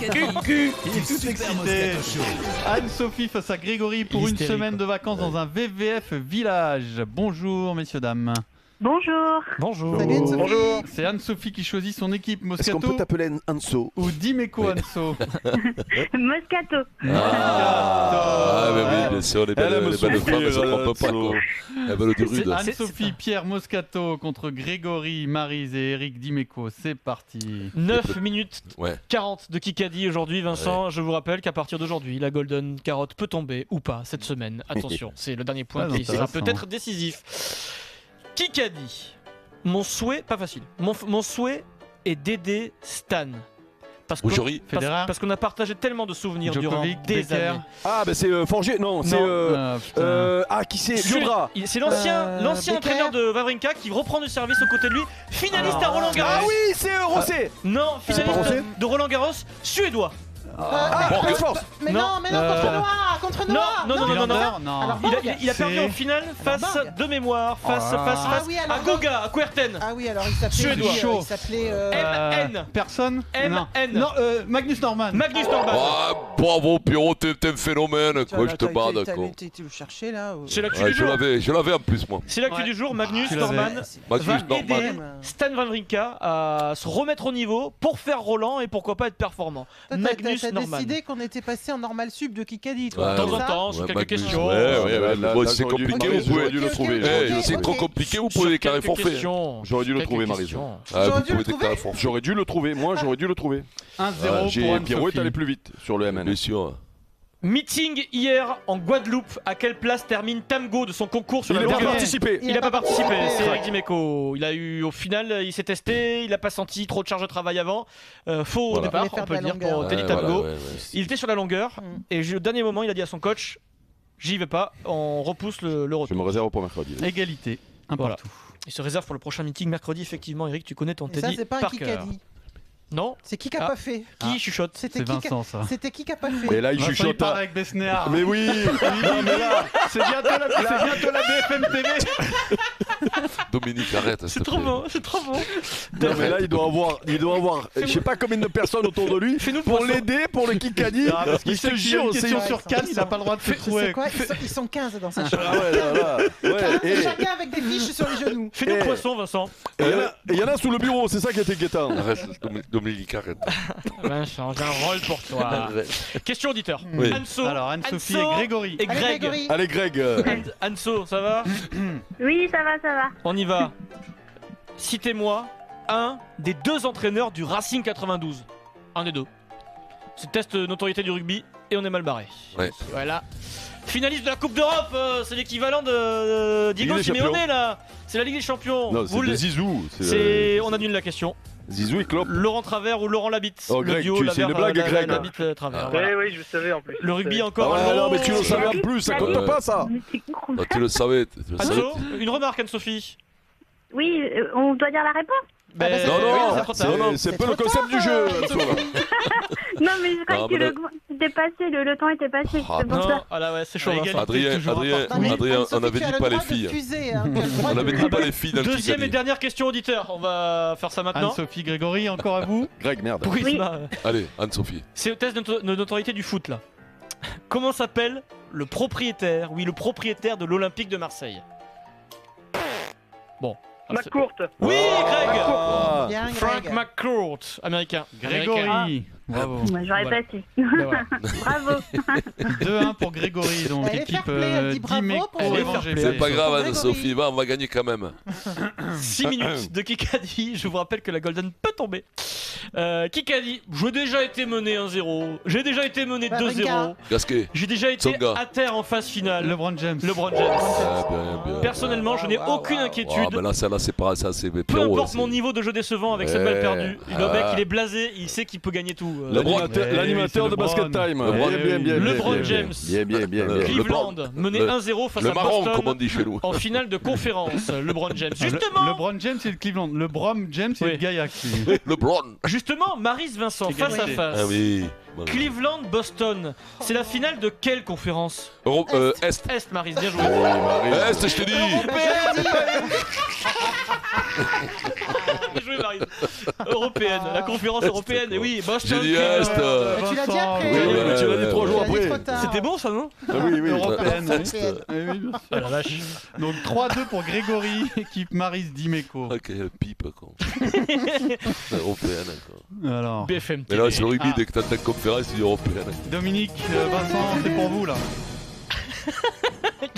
Il est tout excité. Anne-Sophie face à Grégory pour une semaine de vacances dans un VVF village. Bonjour messieurs, dames. Bonjour. Bonjour. Salut Anne-Sophie. Bonjour. C'est Anne-Sophie qui choisit son équipe, Est-ce qu'on Moscato peut t'appeler Anso ou Dimeco Anso. Moscato. Ah, mais oui, bien sûr, les belles femmes, elles s'en prennent pas, quoi. Elles veulent du rude. Anne-Sophie, Pierre Moscato contre Grégory, Maryse et Eric Dimeco. C'est parti. 9 minutes Ouais. 40 de Kikadi aujourd'hui, Vincent. Je vous rappelle qu'à partir d'aujourd'hui, la Golden Carotte peut tomber ou pas cette semaine. Attention, c'est le dernier point Ah, qui sera intéressant. peut-être décisif. Kikadi, mon souhait, pas facile, mon souhait est d'aider Stan. Parce Boucherie. Federer. parce qu'on a partagé tellement de souvenirs Djokovic, durant des Becker. années. Ah, bah c'est Forger. Non, c'est. Qui c'est Liodra. C'est l'ancien Becker. entraîneur de Wawrinka qui reprend du service aux côtés de lui. Finaliste à Roland Garros. Ah oui, c'est Rosset. Non, pas finaliste Rosset de Roland Garros, suédois. Chris Force. Mais Non. non, contre Noir. Non. Alors, Il a perdu C'est- en finale face Borg. de mémoire, face Ah oui, alors à Goga, à Kuerten. Ah oui, alors il s'appelait. Suédois. Il s'appelait. MN. Personne Non. MN. Non, Magnus Norman. Magnus Norman. Ah, bravo Pierrot, t'es un phénomène, quoi, je te bats, T'as d'accord. été le chercher là. C'est l'actu Ouais, du je jour. l'avais en plus, moi. C'est l'actu du jour. Magnus Tu l'avais. Norman va Magnus Norman. aider Stan Wawrinka à se remettre au niveau pour faire Roland et pourquoi pas être performant. Magnus T'as Norman. décidé qu'on était passé en normal sub de Kikadi, Ouais, toi. De temps c'est en ça temps, sur Ouais, quelques Magnus, questions. Ouais, là, bon, là, c'est j'aurais dû- compliqué, Magnus, vous j'aurais pouvez. dû le trouver. C'est trop compliqué, vous pouvez des carrés Quelques forfaits. questions. J'aurais dû le Quelques trouver, Maryse. questions. Ah, J'aurais vous dû le pouvez des trouver. carrés forfaits. J'aurais dû le trouver. Moi, j'aurais dû le trouver. 1-0 pour Pierrot est allé Anne-Sophie. plus vite sur le MN. Bien sûr. Meeting hier en Guadeloupe. À quelle place termine Tamgo de son concours sur Il la n'a pas longueur? participé. Il n'a pas participé, c'est Ouais. Eric Dimeco. Il a eu, au final, il s'est testé, il n'a pas senti trop de charge de travail avant. Faux au Voilà. départ, Il voulait on peut le faire dire de la pour longueur. Teddy Ouais, Tamgo. ouais. Il était sur la longueur et au dernier moment, il a dit à son coach, j'y vais pas, on repousse le Je retour. me réserve pour mercredi. Égalité. Un Voilà. partout. Il se réserve pour le prochain meeting mercredi, effectivement. Eric, tu connais ton Et ça, Teddy c'est pas un par Kikadi. Non. C'est qui qui a Ah. pas fait. Qui chuchote? C'était C'est qui qui a- Vincent, ça. C'était qui qui a pas fait. Et là, il Vincent, il chuchote. parle avec Besnéard. Mais oui. Non, mais là. C'est bientôt la BFM TV. Dominique, arrête. C'est trop bon, c'est trop bon. Non, mais là, il doit avoir, je sais pas combien de personnes autour de lui Fais-nous le pour poisson. l'aider, pour le Kikadi. Ah, parce qu'il Il sait se qu'il y a jure, une c'est question une- sur 4, il n'a pas le droit de se C'est trouver. quoi ils sont 15 dans sa chambre. Ah ouais, là. Ouais. Et Chacun avec des fiches sur les genoux. Fais-nous le Eh. poisson, Vincent. il y en a sous le bureau, c'est ça qui était inquiétant. Arrête, Dominique, arrête. Vincent, j'ai un rôle pour toi. Question auditeur. Oui. Anso. Alors, Anne-Sophie Anso et Grégory. et Allez, Greg. Grégory. Allez, Greg. Anso, ça va? Oui, ça va, ça va. On y va. Citez-moi un des deux entraîneurs du Racing 92. Un des deux. C'est le test notoriété du rugby et on est mal barré. Ouais. Voilà. Finaliste de la Coupe d'Europe, c'est l'équivalent de Diego Ligue des Simeone Champions. là. C'est la Ligue des Champions. Non, Vous c'est le- de Zizou. On annule la question. Zizou et Klopp. Laurent Travers ou Laurent Labitte. Oh, le Greg, duo tu- c'est une blague, Greg. Labitte, Travers. Ah. Voilà. Oui, je le savais en plus. Le rugby Ah encore. ouais, un non, mot. mais tu le savais en plus, ça compte Ouais. pas ça. Ah, tu le savais. Anso, une remarque Anne-Sophie. Oui, on doit dire la réponse. bah, c'est- Non, oui, non, c'est trop tard. c'est peu le concept du jeu. Anso. Non, mais je crois Non, que mais était passé, le temps était passé. Ah, c'est pour Non, ça. ah là ouais, c'est chaud. Ah, Vincent. égalité. Adrien, toujours Adrien, important. Non, mais Adrien, Anne-Sophie, on avait tu as dit le pas les droit de filles. refuser, hein, tu as le droit On de- avait dit pas les filles dans le Deuxième et Kikadi. dernière question auditeur. On va faire ça maintenant. Anne-Sophie, Grégory, encore à vous. Greg, merde. Pour Isma. Allez, Anne-Sophie. C'est le test de notoriété du foot là. Comment s'appelle le propriétaire de l'Olympique de Marseille? Bon. Ma courte. Oui, Greg. Ah. Bien, Frank Greg. McCourt, américain. Grégory. Bravo. Moi, j'aurais Voilà. passé. Ben voilà. Bravo. 2-1 pour Grégory, donc Elle est équipe fair play, elle dit bravo Dimeco pour- Elle est Evangé. fair play. C'est pas grave, Grégory. Anne-Sophie, va, on va gagner quand même. 6 minutes de Kikadi. Je vous rappelle que la Golden peut tomber. Kikadi, j'ai déjà été mené 1-0. J'ai déjà été mené Wawrinka. 2-0. Gasquet. J'ai déjà été Tsonga. à terre en phase finale. LeBron James. LeBron James. Ah, bien. Personnellement, je n'ai Waouh, aucune waouh, inquiétude. Ah, mais là, c'est pas ça, c'est Peu Pierrot. importe mon niveau de jeu décevant avec cette Ouais. balle perdue. Le mec, Ah. il est blasé, il sait qu'il peut gagner tout. L'animateur de Basket Time. LeBron. LeBron James. Bien. Cleveland mené le- 1-0 face Le à marron, comme on Boston dit chez nous. en finale de conférence. LeBron James. Ah, Justement, LeBron James, c'est le Cleveland. LeBron James, c'est Oui. le Gaillac. lui. LeBron. justement, Maryse Vincent C'est face à gagné. face. Ah oui. Voilà. Cleveland-Boston. C'est la finale de quelle conférence? Est. Est, Maryse, bien joué. Est, je te dis. Bien joué, Marie. Européenne, la conférence européenne, et oui, Boston. Génial, Tu l'as dit après. Oui, oui, mais tu l'as dit 3 Tu jours l'as dit après. trop tard. C'était bon ça, non? Ah oui, oui. Européenne. oui. Européenne. Oui, oui, bien sûr. Ah la vache. Donc 3-2 pour Grégory, équipe Maris Dimeco. Ah, quelle pipe, quoi. Européenne, quoi. Alors, BFM Mais TV. là, c'est le rugby, Ah. dès que t'as ta conférence, c'est européenne. Dominique, Vincent, c'est pour vous là.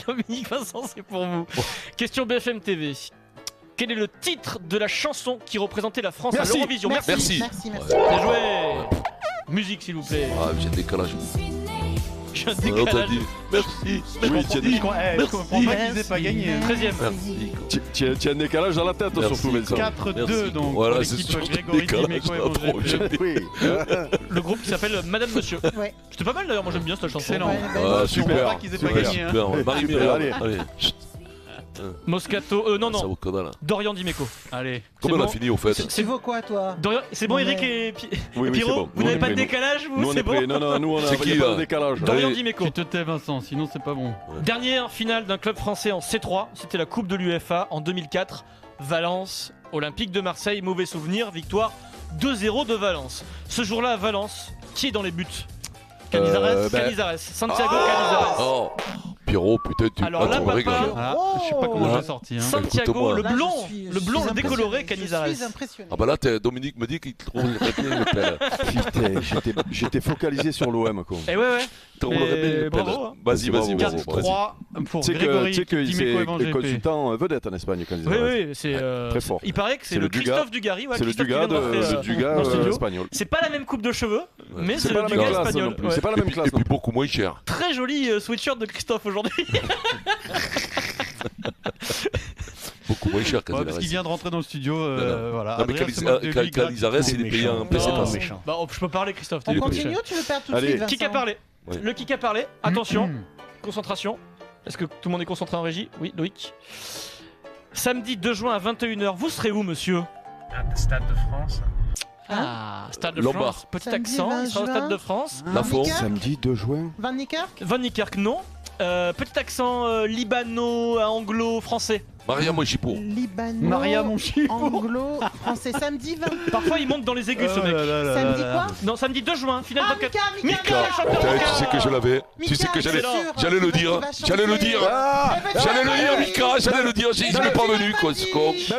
Dominique Vincent, c'est pour vous. Question BFM TV. Quel est le titre de la chanson qui représentait la France à Merci. l'Eurovision? Merci. Merci. Bien joué. Musique s'il vous plaît. Ah, j'ai un décalage. J'ai un Alors, t'as décalage. dit merci. Oui, tu as dit. Je comprends pas qu'ils aient pas gagné. 13ème. Merci, quoi. Tu as un décalage dans la tête, Merci. surtout, Vincent. 4-2 Merci. donc Voilà, pour c'est l'équipe surtout Grégory décalage, Dimeco et là, Roger trop P. jamais. Oui. Le groupe qui s'appelle Madame Monsieur. Ouais. C'était pas mal d'ailleurs, moi j'aime bien cette chanson. Excellent. Ouais, Ah, Je comprends super. pas qu'ils aient pas Super. gagné. hein. Super, Marie Super, Myriam. allez. Allez, chut, Moscato, non ça non, vaut que dalle. Dorian Dimeco. Allez. Comment on bon. a fini au fait? Tu vaux quoi, toi? Dorian, c'est bon Ouais. Eric et Oui, oui, Pierrot, c'est bon. vous Nous, n'avez on pas est de prêts, décalage nous, vous, on c'est est bon? prêts. Non, nous, on a C'est il y qui, a pas là de décalage. Dorian Allez. Dimeco. Tu te tais Vincent, sinon c'est pas bon. Dernière finale d'un club français en C3, c'était la Coupe de l'UEFA en 2004. Valence, Olympique de Marseille, mauvais souvenir, victoire 2-0 de Valence. Ce jour-là à Valence, qui est dans les buts? Canizares, ben- Canizares, Santiago Canizares. Oh, Pierrot, putain, tu Alors là, tu me papa, régales. Ah, je sais pas comment Oh. je l'ai sorti. Hein. Santiago, Écoute-moi. le Là, blond, je suis le blond, le impressionné. décoloré Je Canizares. suis impressionné. Ah bah là, Dominique me dit qu'il trouve le répé, le pelle. Putain, j'étais focalisé sur l'OM, quoi. Et ouais, ouais. Trouve le Mais répé, le pelle. bravo, hein. Vas-y, vas-y, Bravo, vas-y. 4-3 pour Tu sais Grégory que Dimeco c'est et Roger les P. consultants vedettes en Espagne quand ils Oui, arrivent. oui, c'est Très fort. Il paraît que c'est C'est le le Dugas. Christophe Dugarry. Ouais, C'est le Christophe qui Dugas vient d'entrer, le Dugas dans le studio. espagnol. C'est pas la même coupe de cheveux, mais C'est c'est pas le la même Dugas classe espagnol. non plus. Ouais. C'est pas la Et même puis, classe. et puis beaucoup moins cher. Très joli sweatshirt de Christophe aujourd'hui. Beaucoup moins cher Ouais, parce qu'il vient de rentrer dans le studio. Voilà. Non, mais Adrien se moque de lui Canizares, il est payé en PC. Non, méchant. bah, je peux parler, Christophe. On Il est continue ou tu veux perdre tout de Allez. suite, Vincent? Qui a parlé? Ouais. Le qui a parlé. Attention, concentration. Est-ce que tout le monde est concentré en régie? Oui, Loïc. Samedi 2 juin à 21h, vous serez où, monsieur? Stade de France. Ah, Stade de Lombard. France. Petit Samedi accent, 20 il sera au juin. Stade de France. La Fond. Samedi 2 juin. Van Niekerk? Van Niekerk, non. Petit accent libano-anglo-français. Mariam Mojipo. Libano. Maria mon chien. Anglo. Français. Samedi 20. Parfois, il monte dans les aigus, ce mec. Samedi quoi? Non, samedi 2 juin, finale Ah, 24. Mika, Mika, le chanteur Putain, Mika. tu sais que je l'avais. Tu sais que Mika, j'allais c'est sûr, j'allais le tu dire. vas J'allais le chanter. dire. Ah Eh ben, tu J'allais l'as le dire, pas dit. Mika. J'allais le dire. Je Eh l'ai ben, pas tu venu, l'as quoi, pas ce dit. con. Eh ben,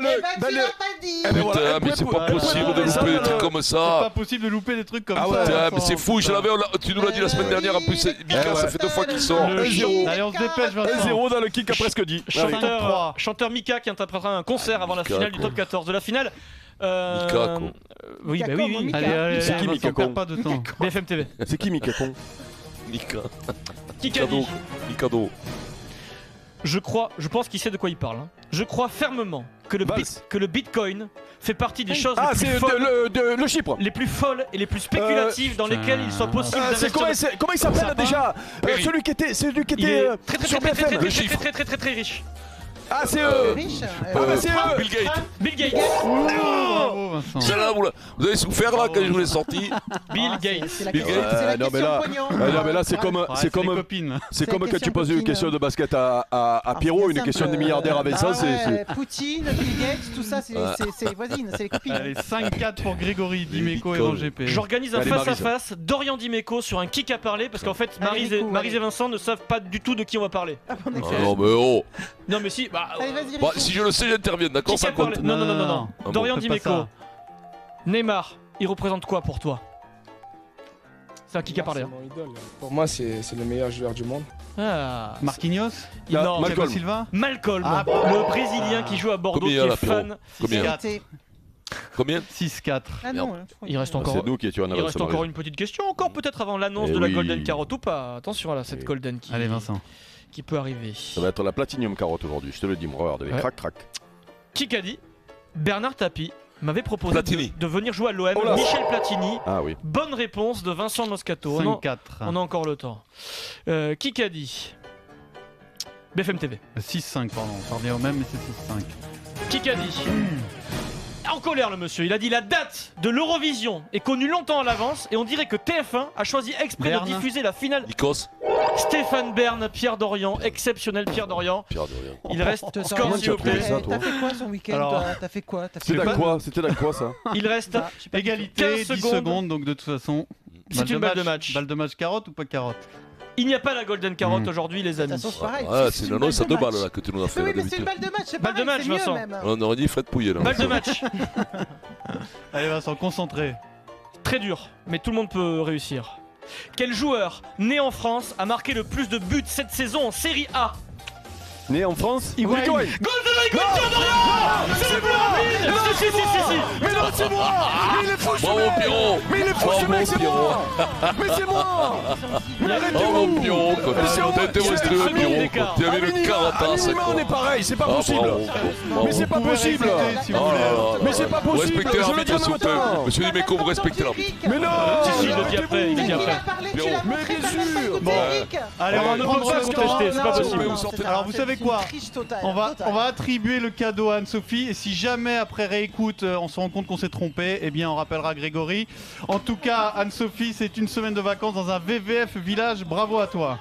tu l'as pas dit. Eh ben, voilà. Putain, mais c'est pas Voilà. possible de Voilà. louper des trucs Voilà. comme C'est pas ça. possible de louper des trucs comme Ah ça. ouais. Putain, mais Vincent, c'est fou, je putain. l'avais, tu nous l'as dit la semaine dernière, en plus, Mika, ça fait 2 fois qu'il sort. Le Giro. Allez, on se dépêche, Vincent. 1-0 dans le kick a presque dit. Allez. Chanteur Mika qui interprétera un concert avant la Mika, finale du quoi. top 14 de la finale. Mika, quoi. Oui, bah Mika, oui, oui. Mika. Allez, allez, C'est qui, Vincent, Mika perd Con pas de temps. BFM TV. C'est qui Mika Con? Mika. Qui a Cadeau. dit? Mikado. Je pense qu'il sait de quoi il parle. Hein. Je crois fermement que Valls. le Bitcoin fait partie des choses Ah, les c'est plus folles. le Chypre. Les plus folles et les plus spéculatives dans lesquelles il soit possible C'est d'investir. comment il s'appelle Sapin. déjà Perry. Celui qui était Il est très sur très très très BFM. très Le chiffre. très très très très riche. Ah, c'est Riche. bah, c'est eux. Bill Gates. Bill Gates. Bravo, Vincent. Celle-là, vous avez souffert là quand je vous l'ai sorti. Bill Ah, Gates. C'est la Bill question, Gates. c'est la Non, mais question là- pognon. Ah, non, mais là, c'est comme, Ouais, c'est les comme, copines. c'est C'est comme la quand tu question poses une copine. question de basket à Pierrot, une question de milliardaire à Vincent, c'est. Poutine, Bill Gates, tout ça, c'est voisine, c'est les copines. Allez, 5-4 pour Grégory Dimeco et Bitcoin. Roger P. J'organise un Allez, face-à-face Dorian Dimeco sur un kick à parler parce qu'en fait Allez, Nico, Maryse allez. et Vincent ne savent pas du tout de qui on va parler. Ah, bon, Ah excellent. non, mais oh. Non mais si, bah, Allez, vas-y, Bah, Ricky. si je le sais, j'interviens, d'accord, qui ça a parlé compte. Non, non, non, non, non. Ah bon, Dorian fais pas Dimeco. ça. Neymar, il représente quoi pour toi? C'est un kick à parler. C'est mon idole. Pour moi, c'est le meilleur joueur du monde. Ah, Marquinhos non, Malcolm. Thiago Silva Malcolm, Ah, le Brésilien qui joue à Bordeaux, Combien, qui là, est Pierrot fan. Combien Arrêtez. Combien 6-4. Ah non, hein, Il reste C'est encore. nous qui étions en Il avance. reste encore une petite question, encore peut-être avant l'annonce Eh de la oui. Golden Carotte ou pas. Attention à cette Eh. Golden qui, Allez, Vincent. qui peut arriver. Ça va être la Platinum Carotte aujourd'hui, je te le dis, moi. Regarde, les Ouais. crac crac. Qui qu'a dit Bernard Tapie m'avait proposé Platini. de venir jouer à l'OM. Oh là. Michel Platini. Ah oui. Bonne réponse de Vincent Moscato. On 5-4. a encore le temps. Qui qu'a dit BFM TV. 6-5, pardon. Ça revient au même, mais c'est 6-5. Qui qu'a dit en colère le monsieur. Il a dit la date de l'Eurovision est connue longtemps à l'avance et on dirait que TF1 a choisi exprès Berne. de diffuser la finale. Nikos. Stéphane Bern, Pierre Dorian, exceptionnel Pierre Dorian. Pierre de rien. Il reste Te score sens- s'il vous plaît. ça, toi T'as fait quoi son week-end Alors- toi T'as fait quoi C'était la quoi? C'était la quoi ça? Il reste Ah, je sais pas. Égalité, 15 10 secondes, donc de toute façon. C'est une balle de match. Balle de match carotte ou pas carotte? Il n'y a pas la Golden Carotte aujourd'hui les De toute amis. façon, c'est pareil. Ah, c'est une annonce à 2 balles là que tu nous as fait Oui, là mais c'est d'habitude. une balle de match, c'est Balle de pareil, match, c'est mieux Vincent. même. On aurait dit Fred Pouillet là. Balle de match. Allez Vincent, concentré. Très dur, mais tout le monde peut réussir. Quel joueur né en France a marqué le plus de buts cette saison en Série A? Né en France? Higuaín. Higuaín. Goal de Pierre Dorian. C'est le si. Mais non, c'est moi! Mais il est fou ce Bravo mec! Pierrot. Mais il est fou ce Bravo, mec, c'est Pierrot. moi! Mais c'est moi! Mais Bravo arrêtez-vous! Pierrot, quoi. Mais c'est au T'as moins- été monstrueux secondes Pierrot. d'écart. Tu avais le carapace. Minima, on est pareil, c'est pas Ah, possible! bravo. Mais c'est pas Vous pouvez possible! répéter, si vous Oh là voulez. là. Mais c'est pas Vous possible! respectez Je le l'arbitre dis en s'il vous même plaît. temps. Monsieur Dimeco, vous respectez l'arbitre. Mais non! Si, il le dit après, il le dit Il après. a parlé, tu Pierrot. l'as Mais montré, bien t'as même pas sûr. écouté Bon. Eric. Allez, on va ne peut prendre pas le se temps. contester, c'est pas Non, possible. non, sortez- c'est Alors, vous c'est savez une quoi triche totale, On va totale. attribuer le cadeau à Anne-Sophie et si jamais après réécoute on se rend compte qu'on s'est trompé, eh bien on rappellera Grégory. En tout cas Anne-Sophie, c'est une semaine de vacances dans un VVF village, bravo à toi.